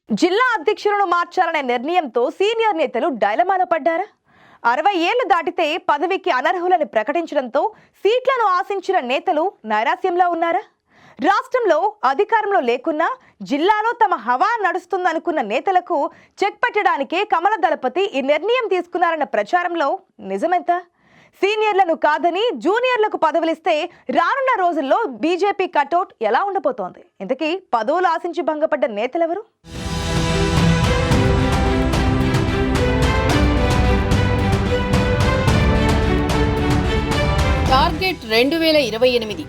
జిల్లా అధ్యక్షులను మార్చాలనే నిర్ణయంతో సీనియర్ నేతలు డైలమాలో పడ్డారా? 60 ఏళ్లు దాటితే పదవికి అనర్హులని ప్రకటించడంతో సీట్లను ఆశించిన నేతలు నైరాస్యంలో ఉన్నారా? రాష్ట్రంలో అధికారంలో లేకున్నా జిల్లాలో తమ హవా నడుస్తుందనుకున్న నేతలకు చెక్ పెట్టడానికే కమల దళపతి ఈ నిర్ణయం తీసుకున్నారన్న ప్రచారంలో నిజమెంత? సీనియర్లను కాదని జూనియర్లకు పదవులిస్తే రానున్న రోజుల్లో బీజేపీ కటౌట్ ఎలా ఉండబోతోంది? ఇంతకీ పదవులు ఆశించి భంగపడ్డ నేతలెవరు? టార్గెట్ 2028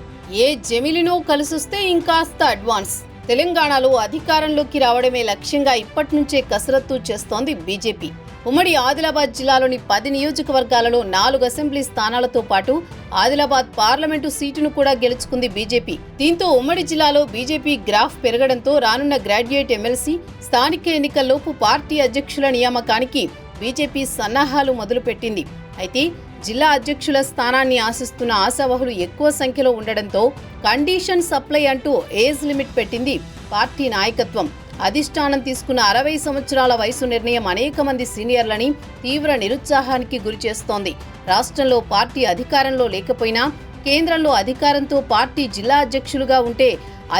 ఏ జమిలినో కలిసొస్తే ఇంకాస్త అడ్వాన్స్. తెలంగాణలో అధికారంలోకి రావడమే లక్ష్యంగా ఇప్పటి నుంచే కసరత్తు చేస్తోంది బీజేపీ. ఉమ్మడి ఆదిలాబాద్ జిల్లాలోని 10 నియోజకవర్గాలలో 4 అసెంబ్లీ స్థానాలతో పాటు ఆదిలాబాద్ పార్లమెంటు సీటును కూడా గెలుచుకుంది బీజేపీ. దీంతో ఉమ్మడి జిల్లాలో బీజేపీ గ్రాఫ్ పెరగడంతో రానున్న గ్రాడ్యుయేట్ ఎమ్మెల్సీ స్థానిక ఎన్నికల్లోపు పార్టీ అధ్యక్షుల నియామకానికి బీజేపీ సన్నాహాలు మొదలుపెట్టింది. అయితే జిల్లా అధ్యక్షుల స్థానాన్ని ఆశిస్తున్న ఆశావహులు ఎక్కువ సంఖ్యలో ఉండడంతో కండిషన్ సప్లై అంటూ ఏజ్ లిమిట్ పెట్టింది పార్టీ నాయకత్వం. అధిష్టానం తీసుకున్న 60 సంవత్సరాల వయసు నిర్ణయం అనేక మంది సీనియర్లని తీవ్ర నిరుత్సాహానికి గురిచేస్తోంది. రాష్ట్రంలో పార్టీ అధికారంలో లేకపోయినా కేంద్రంలో అధికారంతో పార్టీ జిల్లా అధ్యక్షులుగా ఉంటే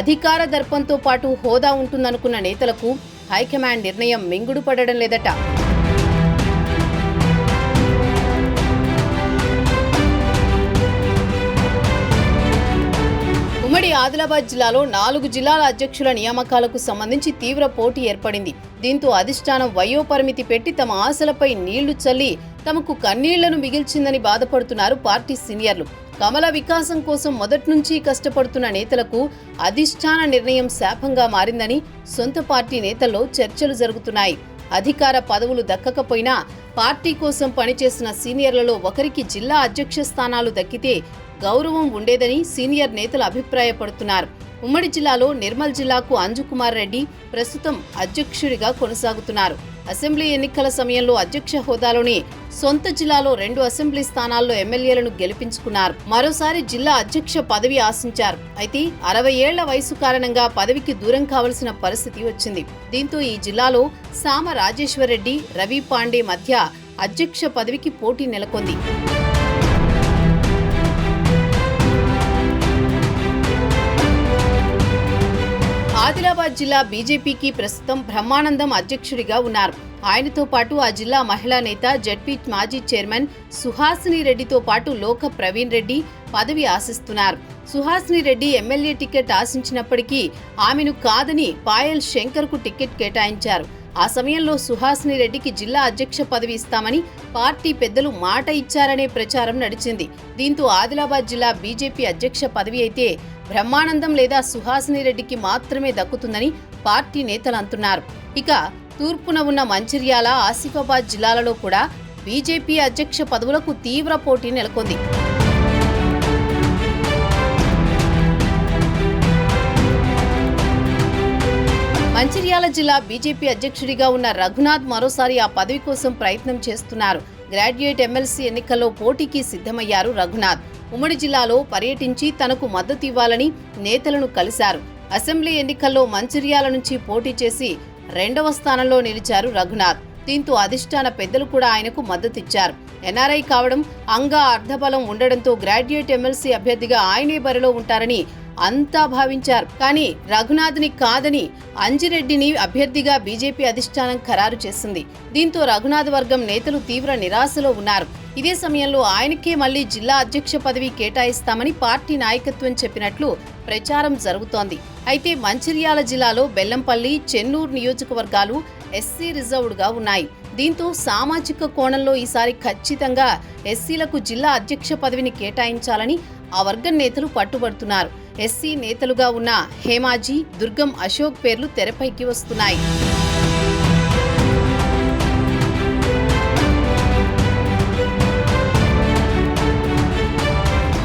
అధికార దర్పంతో పాటు హోదా ఉంటుందనుకున్న నేతలకు హైకమాండ్ నిర్ణయం మింగుడు పడడం లేదట. ఉమ్మడి ఆదిలాబాద్ జిల్లాలో 4 జిల్లాల అధ్యక్షుల నియామకాలకు సంబంధించి తీవ్ర పోటీ ఏర్పడింది. దీంతో అధిష్టానం వయోపరిమితి పెట్టి తమ ఆశలపై నీళ్లు చల్లి తమకు కన్నీళ్లను మిగిల్చిందని బాధపడుతున్నారు పార్టీ సీనియర్లు. కమల వికాసం కోసం మొదటి నుంచి కష్టపడుతున్న నేతలకు అధిష్టాన నిర్ణయం శాపంగా మారిందని సొంత పార్టీ నేతల్లో చర్చలు జరుగుతున్నాయి. అధికార పదవులు దక్కకపోయినా పార్టీ కోసం పనిచేసిన సీనియర్లలో ఒకరికి జిల్లా అధ్యక్ష స్థానాలు దక్కితే గౌరవం ఉండేదని సీనియర్ నేతలు అభిప్రాయపడుతున్నారు. ఉమ్మడి జిల్లాలో నిర్మల్ జిల్లాకు అంజుకుమార్ రెడ్డి ప్రస్తుతం అధ్యక్షుడిగా కొనసాగుతున్నారు. అసెంబ్లీ ఎన్నికల సమయంలో అధ్యక్ష హోదాలోని సొంత జిల్లాలో 2 అసెంబ్లీ స్థానాల్లో ఎమ్మెల్యేలను గెలిపించుకున్నారు. మరోసారి జిల్లా అధ్యక్ష పదవి ఆశించారు. అయితే 60 ఏళ్ల వయసు కారణంగా పదవికి దూరం కావలసిన పరిస్థితి వచ్చింది. దీంతో ఈ జిల్లాలో సామ రాజేశ్వర్ రెడ్డి, రవి పాండే మధ్య అధ్యక్ష పదవికి పోటీ నెలకొంది. ఆదిలాబాద్ జిల్లా బీజేపీకి ప్రస్తుతం బ్రహ్మానందం అధ్యక్షుడిగా ఉన్నారు. ఆయనతో పాటు ఆ జిల్లా మహిళా నేత జడ్పీ మాజీ చైర్మన్ సుహాసిని రెడ్డితో పాటు లోక ప్రవీణ్ రెడ్డి పదవి ఆశిస్తున్నారు. సుహాసిని రెడ్డి ఎమ్మెల్యే టికెట్ ఆశించినప్పటికీ ఆమెను కాదని పాయల్ శంకర్ కు టికెట్ కేటాయించారు. ఆ సమయంలో సుహాసిని రెడ్డికి జిల్లా అధ్యక్ష పదవి ఇస్తామని పార్టీ పెద్దలు మాట ఇచ్చారనే ప్రచారం నడిచింది. దీంతో ఆదిలాబాద్ జిల్లా బీజేపీ అధ్యక్ష పదవి అయితే బ్రహ్మానందం లేదా సుహాసిని రెడ్డికి మాత్రమే దక్కుతుందని పార్టీ నేతలు అంటున్నారు. ఇక తూర్పున ఉన్న మంచిర్యాల, ఆసిఫాబాద్ జిల్లాలలో కూడా బీజేపీ అధ్యక్ష పదవులకు తీవ్ర పోటీ నెలకొంది. మంచిర్యాల జిల్లా బీజేపీ అధ్యక్షుడిగా ఉన్న రఘునాథ్ మరోసారి ఆ పదవి కోసం ప్రయత్నం చేస్తున్నారు. గ్రాడ్యుయేట్ ఎమ్మెల్సీ ఎన్నికల్లో పోటీకి సిద్ధమయ్యారు రఘునాథ్. ఉమ్మడి జిల్లాలో పర్యటించి తనకు మద్దతు ఇవ్వాలని నేతలను కలిశారు. అసెంబ్లీ ఎన్నికల్లో మంచిర్యాల నుంచి పోటీ చేసి 2వ స్థానంలో నిలిచారు రఘునాథ్. దీంతో అధిష్టాన పెద్దలు కూడా ఆయనకు మద్దతిచ్చారు. ఎన్ఆర్ఐ కావడం, అంగా అర్ధబలం ఉండడంతో గ్రాడ్యుయేట్ ఎమ్మెల్సీ అభ్యర్థిగా ఆయనే బరిలో ఉంటారని అంతా భావించారు. కానీ రఘునాథ్ని కాదని అంజిరెడ్డిని అభ్యర్థిగా బీజేపీ అధిష్టానం ఖరారు చేసింది. దీంతో రఘునాథ్ వర్గం నేతలు తీవ్ర నిరాశలో ఉన్నారు. ఇదే సమయంలో ఆయనకే మళ్లీ జిల్లా అధ్యక్ష పదవి కేటాయిస్తామని పార్టీ నాయకత్వం చెప్పినట్లు ప్రచారం జరుగుతోంది. అయితే మంచిర్యాల జిల్లాలో బెల్లంపల్లి, చెన్నూరు నియోజకవర్గాలు ఎస్సీ రిజర్వ్డ్గా ఉన్నాయి. దీంతో సామాజిక కోణంలో ఈసారి ఖచ్చితంగా ఎస్సీలకు జిల్లా అధ్యక్ష పదవిని కేటాయించాలని ఆ వర్గం నేతలు పట్టుబడుతున్నారు. ఎస్సీ నేతలుగా ఉన్న హేమాజీ, దుర్గం అశోక్ పేర్లు తెరపైకి వస్తున్నాయి.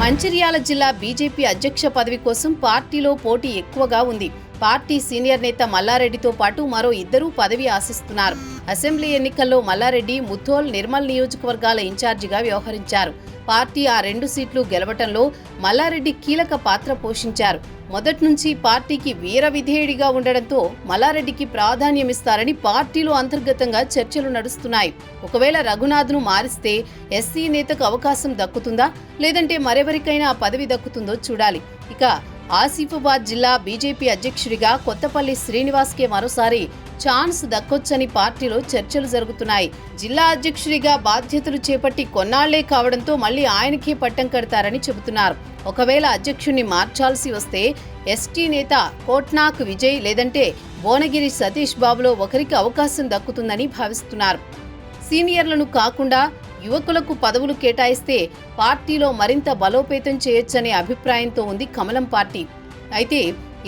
మంచిర్యాల జిల్లా బీజేపీ అధ్యక్ష పదవి కోసం పార్టీలో పోటీ ఎక్కువగా ఉంది. పార్టీ సీనియర్ నేత మల్లారెడ్డితో పాటు మరో 2 పదవి ఆశిస్తున్నారు. అసెంబ్లీ ఎన్నికల్లో మల్లారెడ్డి ముథోల్, నిర్మల్ నియోజకవర్గాల ఇన్ఛార్జిగా వ్యవహరించారు. పార్టీ ఆ 2 సీట్లు గెలవటంలో మల్లారెడ్డి కీలక పాత్ర పోషించారు. మొదటి నుంచి పార్టీకి వీర విధేయుడిగా ఉండడంతో మల్లారెడ్డికి ప్రాధాన్యమిస్తారని పార్టీలో అంతర్గతంగా చర్చలు నడుస్తున్నాయి. ఒకవేళ రఘునాథ్ను మారిస్తే ఎస్సీ నేతకు అవకాశం దక్కుతుందా, లేదంటే మరెవరికైనా ఆ పదవి దక్కుతుందో చూడాలి. ఇక ఆసిఫాబాద్ జిల్లా బీజేపీ అధ్యక్షుడిగా కొత్తపల్లి శ్రీనివాస్కే మరోసారి ఛాన్స్ దక్కొచ్చని పార్టీలో చర్చలు జరుగుతున్నాయి. జిల్లా అధ్యక్షుడిగా బాధ్యతలు చేపట్టి కొన్నాళ్లే కావడంతో మళ్లీ ఆయనకే పట్టం కడతారని చెబుతున్నారు. ఒకవేళ అధ్యక్షుడిని మార్చాల్సి వస్తే ఎస్టీ నేత కోట్నాక్ విజయ్ లేదంటే భువనగిరి సతీష్ బాబులో ఒకరికి అవకాశం దక్కుతుందని భావిస్తున్నారు. సీనియర్లను కాకుండా యువకులకు పదవులు కేటాయిస్తే పార్టీలో మరింత బలోపేతం చేయొచ్చనే అభిప్రాయంతో ఉంది కమలం పార్టీ. అయితే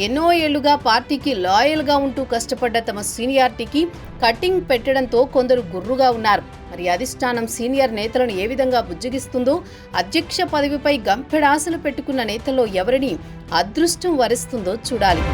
ఎన్నో ఏళ్లుగా పార్టీకి లాయల్గా ఉంటూ కష్టపడ్డ తమ సీనియారిటీకి కటింగ్ పెట్టడంతో కొందరు గుర్రుగా ఉన్నారు. మరి అధిష్టానం సీనియర్ నేతలను ఏ విధంగా బుజ్జగిస్తుందో, అధ్యక్ష పదవిపై గంపెడాశలు పెట్టుకున్న నేతల్లో ఎవరిని అదృష్టం వరిస్తుందో చూడాలి.